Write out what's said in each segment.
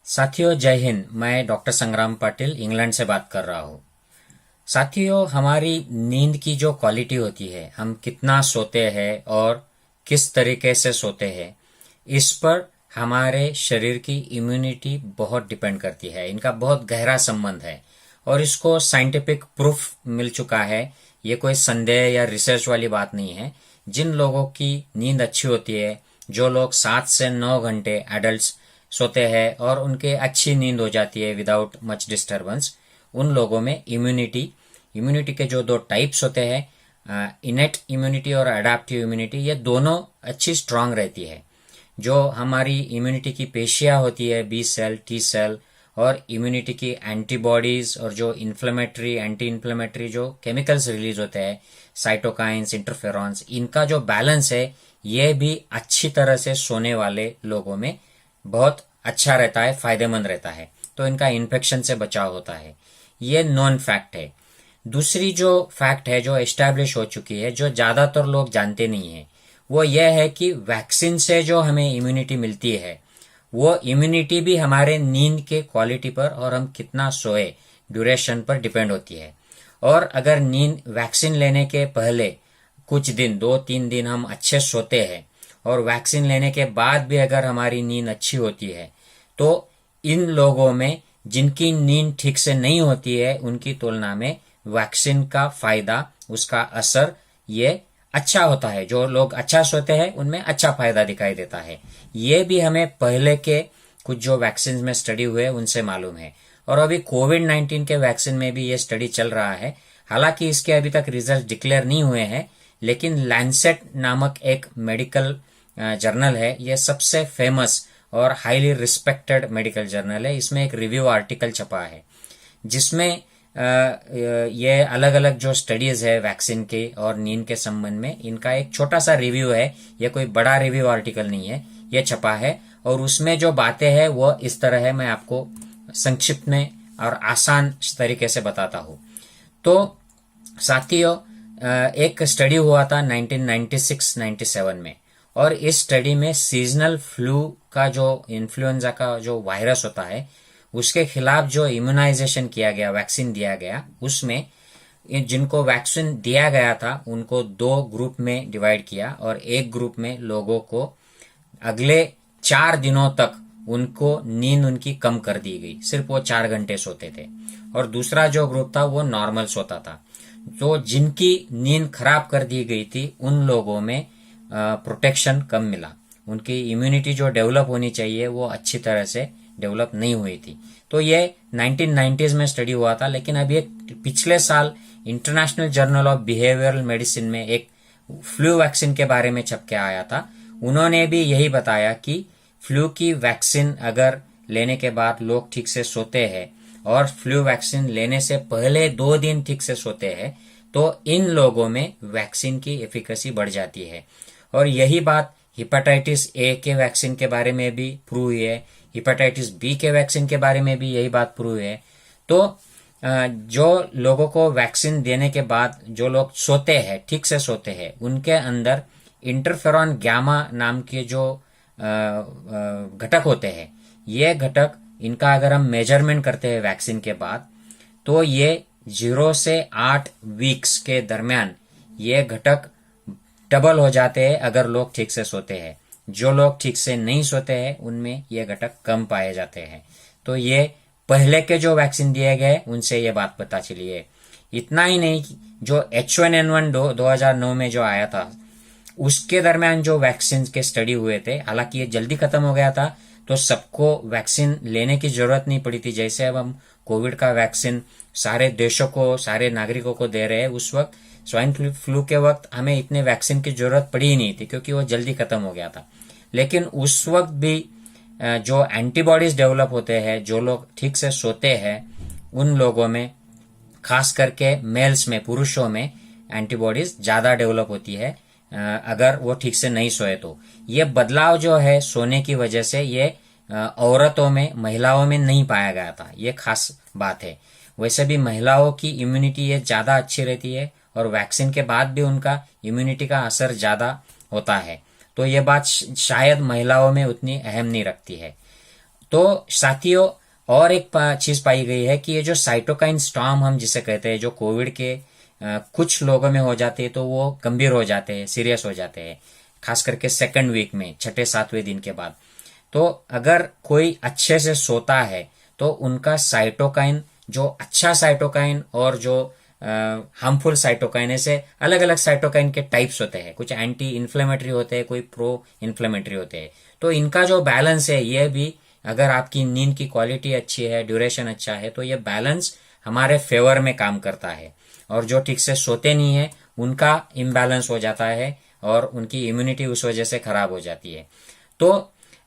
साथियों जय हिंद। मैं डॉक्टर संग्राम पाटिल इंग्लैंड से बात कर रहा हूँ। साथियों, हमारी नींद की जो क्वालिटी होती है, हम कितना सोते हैं और किस तरीके से सोते हैं, इस पर हमारे शरीर की इम्यूनिटी बहुत डिपेंड करती है। इनका बहुत गहरा संबंध है और इसको साइंटिफिक प्रूफ मिल चुका है। ये कोई संदेह या रिसर्च वाली बात नहीं है। जिन लोगों की नींद अच्छी होती है, जो लोग 7 से 9 घंटे एडल्ट्स सोते हैं और उनके अच्छी नींद हो जाती है विदाउट मच डिस्टरबेंस, उन लोगों में इम्यूनिटी के जो दो टाइप्स होते हैं, इनेट इम्यूनिटी और अडेप्टिव इम्यूनिटी, ये दोनों अच्छी स्ट्रांग रहती है। जो हमारी इम्यूनिटी की पेशियां होती है, बी सेल, टी सेल, और इम्यूनिटी की एंटीबॉडीज और जो इन्फ्लेमेटरी, एंटी इन्फ्लेमेटरी जो केमिकल्स रिलीज होते हैं, साइटोकाइंस, इंटरफेरॉन्स, इनका जो बैलेंस है, ये भी अच्छी तरह से सोने वाले लोगों में बहुत अच्छा रहता है, फायदेमंद रहता है। तो इनका इन्फेक्शन से बचाव होता है। ये नॉन फैक्ट है। दूसरी जो फैक्ट है, जो एस्टैब्लिश हो चुकी है, जो ज्यादातर लोग जानते नहीं है, वो यह है कि वैक्सीन से जो हमें इम्यूनिटी मिलती है, वो इम्यूनिटी भी हमारे नींद के क्वालिटी पर और हम कितना सोए, ड्यूरेशन पर डिपेंड होती है। और अगर नींद वैक्सीन लेने के पहले कुछ दिन, 2-3 दिन हम अच्छे सोते हैं और वैक्सीन लेने के बाद भी अगर हमारी नींद अच्छी होती है, तो इन लोगों में जिनकी नींद ठीक से नहीं होती है, उनकी तुलना में वैक्सीन का फायदा, उसका असर ये अच्छा होता है। जो लोग अच्छा सोते हैं उनमें अच्छा फायदा दिखाई देता है। ये भी हमें पहले के कुछ जो वैक्सीन में स्टडी हुए उनसे मालूम है। और अभी कोविड-19 के वैक्सीन में भी ये स्टडी चल रहा है। हालांकि इसके अभी तक रिजल्ट डिक्लेयर नहीं हुए हैं, लेकिन लैंसेट नामक एक मेडिकल जर्नल है, ये सबसे फेमस और हाईली रिस्पेक्टेड मेडिकल जर्नल है। इसमें एक रिव्यू आर्टिकल छपा है जिसमें ये अलग अलग जो स्टडीज है वैक्सीन के और नींद के संबंध में, इनका एक छोटा सा रिव्यू है। ये कोई बड़ा रिव्यू आर्टिकल नहीं है, ये छपा है। और उसमें जो बातें हैं वो इस तरह है, मैं आपको संक्षिप्त में और आसान तरीके से बताता हूँ। तो साथियों, एक स्टडी हुआ था 1996-97 में, और इस स्टडी में सीजनल फ्लू का जो इन्फ्लुएंजा का जो वायरस होता है, उसके खिलाफ जो इम्यूनाइजेशन किया गया, वैक्सीन दिया गया, उसमें जिनको वैक्सीन दिया गया था उनको 2 ग्रुप में डिवाइड किया और एक ग्रुप में लोगों को अगले 4 दिनों तक उनको नींद उनकी कम कर दी गई, सिर्फ वो 4 घंटे सोते थे। और दूसरा जो ग्रुप था वो नॉर्मल सोता था। तो जिनकी नींद खराब कर दी गई थी, उन लोगों में प्रोटेक्शन कम मिला। उनकी इम्यूनिटी जो डेवलप होनी चाहिए वो अच्छी तरह से डेवलप नहीं हुई थी। तो ये 1990s में स्टडी हुआ था। लेकिन अभी एक पिछले साल international journal of behavioural medicine में एक फ्लू वैक्सीन के बारे में छप के आया था। उन्होंने भी यही बताया कि फ्लू की वैक्सीन अगर लेने के बाद लोग ठीक से सोते हैं और फ्लू वैक्सीन लेने से पहले 2 दिन ठीक से सोते हैं, तो इन लोगों में वैक्सीन की एफिकेसी बढ़ जाती है। और यही बात हेपेटाइटिस ए के वैक्सीन के बारे में भी प्रूव हुई है, हेपेटाइटिस बी के वैक्सीन के बारे में भी यही बात प्रूव है। तो जो लोगों को वैक्सीन देने के बाद जो लोग सोते हैं, ठीक से सोते हैं, उनके अंदर इंटरफेरॉन गामा नाम के जो घटक होते हैं, ये घटक, इनका अगर हम मेजरमेंट करते हैं वैक्सीन के बाद, तो ये 0 से 8 वीक्स के दरमियान ये घटक डबल हो जाते हैं अगर लोग ठीक से सोते हैं। जो लोग ठीक से नहीं सोते हैं उनमें ये घटक कम पाए जाते हैं। तो ये पहले के जो वैक्सीन दिए गए उनसे ये बात पता चली है। इतना ही नहीं, जो H1N1 2009 में जो आया था, उसके दरमियान जो वैक्सीन के स्टडी हुए थे, हालांकि ये जल्दी खत्म हो गया था, तो सबको वैक्सीन लेने की जरूरत नहीं पड़ी थी। जैसे अब हम कोविड का वैक्सीन सारे देशों को, सारे नागरिकों को दे रहे हैं, उस वक्त स्वाइन फ्लू के वक्त हमें इतने वैक्सीन की जरूरत पड़ी ही नहीं थी, क्योंकि वो जल्दी खत्म हो गया था। लेकिन उस वक्त भी जो एंटीबॉडीज डेवलप होते हैं, जो लोग ठीक से सोते हैं, उन लोगों में, खास करके मेल्स में, पुरुषों में एंटीबॉडीज ज्यादा डेवलप होती है अगर वो ठीक से नहीं सोए तो। ये बदलाव जो है सोने की वजह से, ये औरतों में, महिलाओं में नहीं पाया गया था। ये खास बात है। वैसे भी महिलाओं की इम्यूनिटी ये ज्यादा अच्छी रहती है और वैक्सीन के बाद भी उनका इम्यूनिटी का असर ज्यादा होता है। तो ये बात शायद महिलाओं में उतनी अहम नहीं रखती है। तो साथियों, और एक चीज पाई गई है कि ये जो साइटोकाइन स्टॉर्म हम जिसे कहते हैं, जो कोविड के कुछ लोगों में हो जाते हैं, तो वो गंभीर हो जाते हैं, सीरियस हो जाते हैं, खास करके सेकंड वीक में, छठे सातवें दिन के बाद। तो अगर कोई अच्छे से सोता है तो उनका साइटोकाइन, जो अच्छा साइटोकाइन और जो हार्मफुल साइटोकाइन, ऐसे अलग अलग साइटोकाइन के टाइप्स होते हैं, कुछ एंटी इन्फ्लेमेटरी होते हैं, कोई प्रो इन्फ्लेमेटरी होते हैं। तो इनका जो बैलेंस है, ये भी अगर आपकी नींद की क्वालिटी अच्छी है, ड्यूरेशन अच्छा है, तो ये बैलेंस हमारे फेवर में काम करता है। और जो ठीक से सोते नहीं है उनका इम्बैलेंस हो जाता है और उनकी इम्यूनिटी उस वजह से खराब हो जाती है। तो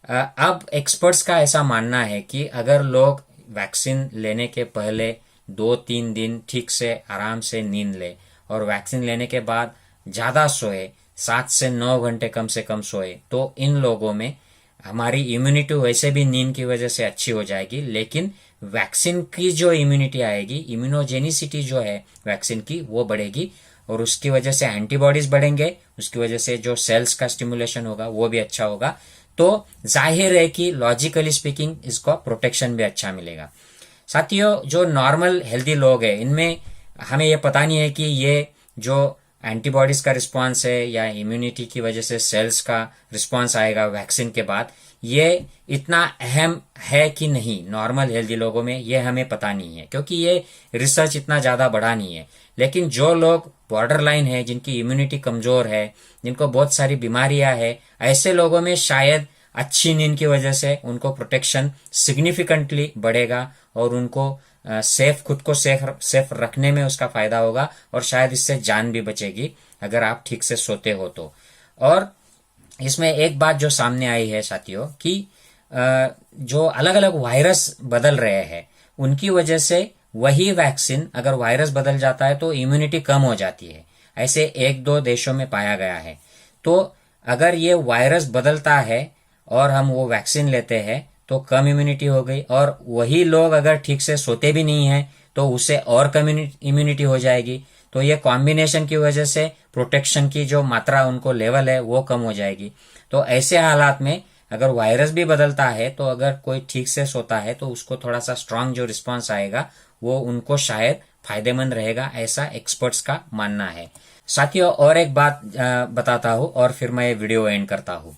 अब एक्सपर्ट्स का ऐसा मानना है कि अगर लोग वैक्सीन लेने के पहले 2-3 दिन ठीक से आराम से नींद ले और वैक्सीन लेने के बाद ज्यादा सोए, 7 से 9 घंटे कम से कम सोए, तो इन लोगों में हमारी इम्यूनिटी वैसे भी नींद की वजह से अच्छी हो जाएगी, लेकिन वैक्सीन की जो इम्यूनिटी आएगी, इम्यूनोजेनिसिटी जो है वैक्सीन की, वो बढ़ेगी और उसकी वजह से एंटीबॉडीज बढ़ेंगे, उसकी वजह से जो सेल्स का स्टिमुलेशन होगा वो भी अच्छा होगा। तो जाहिर है कि लॉजिकली स्पीकिंग इसको प्रोटेक्शन भी अच्छा मिलेगा। साथियों, जो नॉर्मल हेल्दी लोग हैं, इनमें हमें ये पता नहीं है कि ये जो एंटीबॉडीज का रिस्पांस है या इम्यूनिटी की वजह से सेल्स का रिस्पांस आएगा वैक्सीन के बाद, ये इतना अहम है कि नहीं नॉर्मल हेल्दी लोगों में, ये हमें पता नहीं है, क्योंकि ये रिसर्च इतना ज्यादा बढ़ा नहीं है। लेकिन जो लोग बॉर्डर लाइन है, जिनकी इम्यूनिटी कमजोर है, जिनको बहुत सारी बीमारियां है, ऐसे लोगों में शायद अच्छी नींद की वजह से उनको प्रोटेक्शन सिग्निफिकेंटली बढ़ेगा और उनको खुद को सेफ रखने में उसका फायदा होगा और शायद इससे जान भी बचेगी अगर आप ठीक से सोते हो तो। और इसमें एक बात जो सामने आई है साथियों कि जो अलग अलग वायरस बदल रहे हैं, उनकी वजह से वही वैक्सीन, अगर वायरस बदल जाता है तो इम्यूनिटी कम हो जाती है, ऐसे 1-2 देशों में पाया गया है। तो अगर ये वायरस बदलता है और हम वो वैक्सीन लेते हैं तो कम इम्यूनिटी हो गई, और वही लोग अगर ठीक से सोते भी नहीं है तो उससे और कम इम्यूनिटी हो जाएगी। तो ये कॉम्बिनेशन की वजह से प्रोटेक्शन की जो मात्रा, उनको लेवल है, वो कम हो जाएगी। तो ऐसे हालात में अगर वायरस भी बदलता है तो अगर कोई ठीक से सोता है तो उसको थोड़ा सा स्ट्रांग जो रिस्पॉन्स आएगा वो उनको शायद फायदेमंद रहेगा, ऐसा एक्सपर्ट्स का मानना है। साथियों, और एक बात बताता हूँ और फिर मैं ये वीडियो एंड करता हूँ।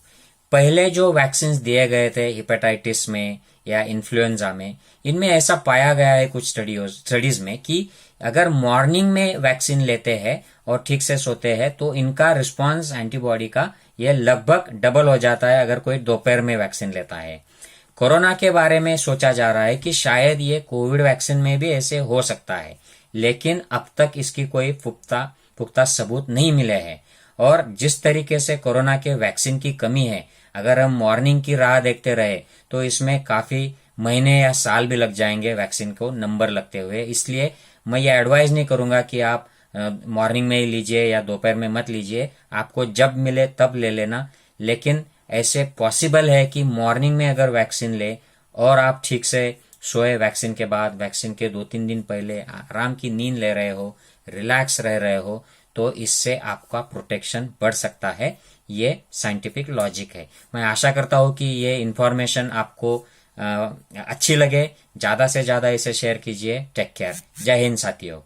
पहले जो वैक्सीन दिए गए थे हेपेटाइटिस में या इन्फ्लुएंजा में, इनमें ऐसा पाया गया है कुछ स्टडीज में कि अगर मॉर्निंग में वैक्सीन लेते हैं और ठीक से सोते हैं तो इनका रिस्पांस एंटीबॉडी का ये लगभग डबल हो जाता है अगर कोई दोपहर में वैक्सीन लेता है। कोरोना के बारे में सोचा जा रहा है कि शायद ये कोविड वैक्सीन में भी ऐसे हो सकता है, लेकिन अब तक इसकी कोई पुख्ता सबूत नहीं मिले हैं। और जिस तरीके से कोरोना के वैक्सीन की कमी है, अगर हम मॉर्निंग की राह देखते रहे तो इसमें काफी महीने या साल भी लग जाएंगे वैक्सीन को नंबर लगते हुए। इसलिए मैं ये एडवाइज नहीं करूंगा कि आप मॉर्निंग में ही लीजिए या दोपहर में मत लीजिए, आपको जब मिले तब ले लेना। लेकिन ऐसे पॉसिबल है कि मॉर्निंग में अगर वैक्सीन ले और आप ठीक से सोए, वैक्सीन के बाद, वैक्सीन के 2-3 दिन पहले आराम की नींद ले रहे हो, रिलैक्स रह रहे हो, तो इससे आपका प्रोटेक्शन बढ़ सकता है। ये साइंटिफिक लॉजिक है। मैं आशा करता हूं कि ये इंफॉर्मेशन आपको अच्छी लगे। ज्यादा से ज्यादा इसे शेयर कीजिए। Take care. जय हिंद साथियों।